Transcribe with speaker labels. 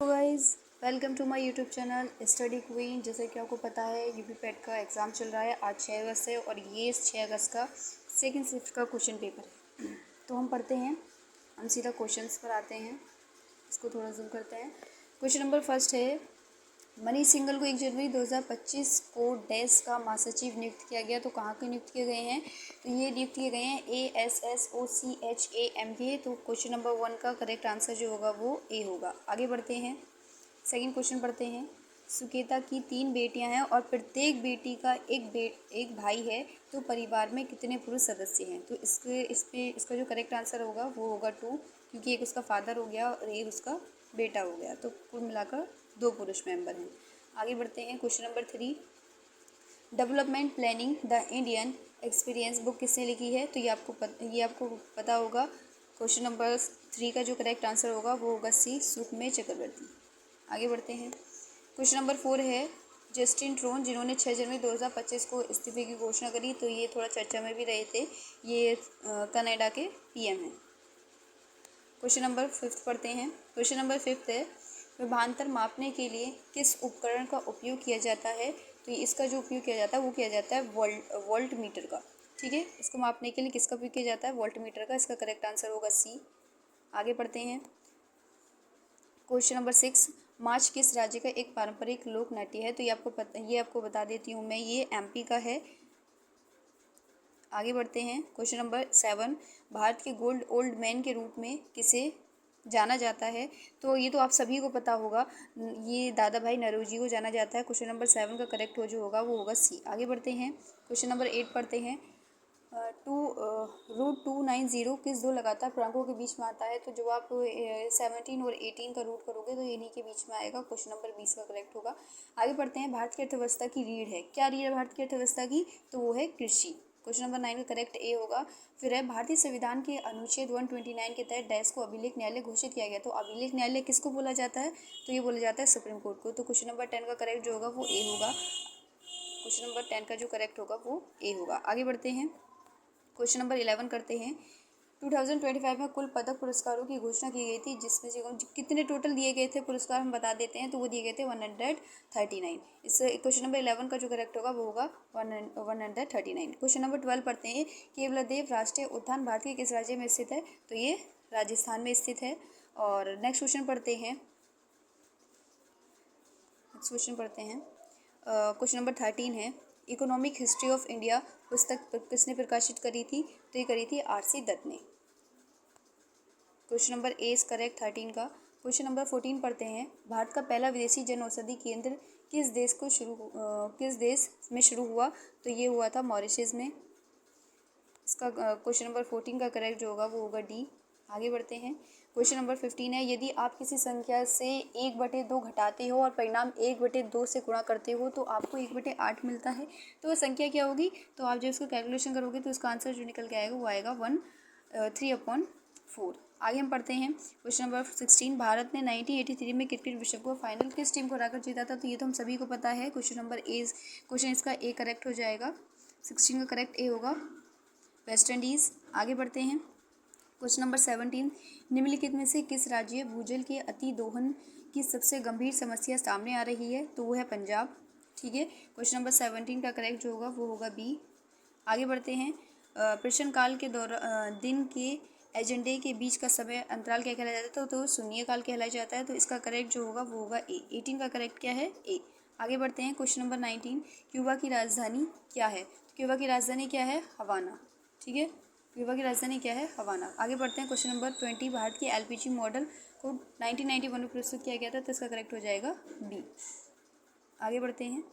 Speaker 1: Guys, welcome to my YouTube channel study queen. जैसे कि आपको पता है यूपी पेट का एग्ज़ाम चल रहा है आज 6 अगस्त से, और ये 6 अगस्त का सेकंड शिफ्ट का क्वेश्चन पेपर है। तो हम पढ़ते हैं, हम सीधा क्वेश्चंस पर आते हैं। इसको थोड़ा जूम करते हैं। क्वेश्चन नंबर फर्स्ट है, मनीष सिंघल को 1 जनवरी 2025 को डैश का महासचिव नियुक्त किया गया। तो कहाँ के नियुक्त किए गए हैं? तो ये नियुक्त किए गए हैं ASSOCHAM के। तो क्वेश्चन नंबर 1 का करेक्ट आंसर जो होगा वो ए होगा। आगे बढ़ते हैं, सेकंड क्वेश्चन पढ़ते हैं। सुकेता की 3 बेटियां हैं और प्रत्येक बेटी का एक भाई है, तो परिवार में कितने पुरुष सदस्य हैं? तो इसका जो करेक्ट आंसर होगा वो होगा 2, क्योंकि एक उसका फादर हो गया और एक उसका बेटा हो गया, तो कुल मिलाकर 2 पुरुष मेंबर हैं। आगे बढ़ते हैं, question number 3, development planning the Indian experience book किसने लिखी है? तो ये आपको पता होगा। क्वेश्चन नंबर 3 का जो करेक्ट आंसर होगा वो होगा सी, सुखमय चक्रवर्ती। आगे बढ़ते हैं, क्वेश्चन नंबर 4 है, जस्टिन ट्रून जिन्होंने 6 जनवरी 2025 को इस्तीफे की घोषणा करी, तो ये थोड़ा चर्चा में भी रहे थे। ये कनाडा के पीएम हैं। क्वेश्चन नंबर 5 पढ़ते हैं। क्वेश्चन नंबर 5 है, विभवांतर मापने के लिए किस उपकरण का उपयोग किया जाता है? तो इसका जो उपयोग किया जाता है वो किया जाता है वोल्ट मीटर का। ठीक है, इसको मापने के लिए किसका उपयोग किया जाता है? वोल्ट मीटर का। इसका करेक्ट आंसर होगा सी। आगे बढ़ते हैं, क्वेश्चन नंबर 6, मार्च किस राज्य का एक पारंपरिक लोक नाट्य है? तो ये आपको बता देती हूँ मैं, ये एमपी का है। आगे बढ़ते हैं, क्वेश्चन नंबर 7, भारत के गोल्ड ओल्ड मैन के रूप में किसे जाना जाता है? तो ये तो आप सभी को पता होगा, ये दादा भाई नौरोजी को जाना जाता है। क्वेश्चन नंबर 7 का करेक्ट जो होगा वो होगा सी। आगे बढ़ते हैं, क्वेश्चन नंबर 8 पढ़ते हैं। √290 किस दो लगातार पूर्णांकों के बीच में आता है? तो जब आप 17 और 18 का रूट करोगे तो इन्हीं के बीच में आएगा। क्वेश्चन नंबर 20 का करेक्ट होगा। आगे बढ़ते हैं, भारत की अर्थव्यवस्था की रीढ़ है। क्या रीढ़ है भारत की अर्थव्यवस्था की? तो वो है कृषि। क्वेश्चन नंबर 9 का करेक्ट ए होगा। फिर है, भारतीय संविधान के अनुच्छेद 129 के तहत डैश को अभिलेख न्यायालय घोषित किया गया। तो अभिलेख न्यायालय किसको बोला जाता है? तो ये बोला जाता है सुप्रीम कोर्ट को। तो क्वेश्चन नंबर 10 का करेक्ट जो होगा वो ए होगा। क्वेश्चन नंबर 10 का जो करेक्ट होगा वो ए होगा। आगे बढ़ते हैं, क्वेश्चन नंबर 11 करते हैं। 2025 में कुल पदक पुरस्कारों की घोषणा की गई थी, जिसमें से कितने टोटल दिए गए थे पुरस्कार हम बता देते हैं। तो वो दिए गए थे 139। इस क्वेश्चन नंबर 11 का जो करेक्ट होगा वो होगा 139। क्वेश्चन नंबर 12 पढ़ते हैं, केवलादेव राष्ट्रीय उद्यान भारत के किस राज्य में स्थित है? तो ये राजस्थान में स्थित है। और नेक्स्ट क्वेश्चन पढ़ते हैं, क्वेश्चन नंबर 13 है, इकोनॉमिक हिस्ट्री ऑफ इंडिया पुस्तक किसने प्रकाशित करी थी? तो ये करी थी आर.सी. दत्त ने। Question number A is correct 13 का। क्वेश्चन नंबर 14 पढ़ते हैं, भारत का पहला विदेशी जन औषधि केंद्र किस देश में शुरू हुआ? तो ये हुआ था मॉरिशस में। इसका क्वेश्चन नंबर 14 का करेक्ट जो होगा वो होगा डी। आगे बढ़ते हैं, क्वेश्चन नंबर 15 है, यदि आप किसी संख्या से 1/2 घटाते हो और परिणाम 1/2 से गुणा करते हो तो आपको 1/8 मिलता है, तो वो संख्या क्या होगी? तो आप जब इसको कैलकुलेशन करोगे तो उसका आंसर जो निकल के आएगा वो आएगा 3/4। आगे हम पढ़ते हैं, क्वेश्चन नंबर 16, भारत ने 1983 में क्रिकेट विश्व कप फाइनल किस टीम को हराकर जीता था? तो ये तो हम सभी को पता है। क्वेश्चन इसका ए करेक्ट हो जाएगा। 16 का करेक्ट ए होगा, वेस्ट इंडीज़। आगे बढ़ते हैं, क्वेश्चन नंबर 17, निम्नलिखित में से किस राज्य भूजल के अति दोहन की सबसे गंभीर समस्या सामने आ रही है? तो वो है पंजाब। ठीक है, क्वेश्चन नंबर 17 का करेक्ट जो होगा वो होगा बी। आगे बढ़ते हैं, प्रश्नकाल के दौरान दिन के एजेंडे के बीच का समय अंतराल क्या कहलाया जाता है? तो शून्य काल कहलाया जाता है। तो इसका करेक्ट जो होगा वो होगा ए। 18 का करेक्ट क्या है? ए। आगे बढ़ते हैं, क्वेश्चन नंबर 19, क्यूबा की राजधानी क्या है? क्यूबा की राजधानी क्या है? हवाना। ठीक है, क्यूबा की राजधानी क्या है? हवाना। आगे बढ़ते हैं, क्वेश्चन नंबर 20, भारत के एलपीजी मॉडल को 1991 में प्रस्तुत किया गया था। तो इसका करेक्ट हो जाएगा बी। आगे बढ़ते हैं,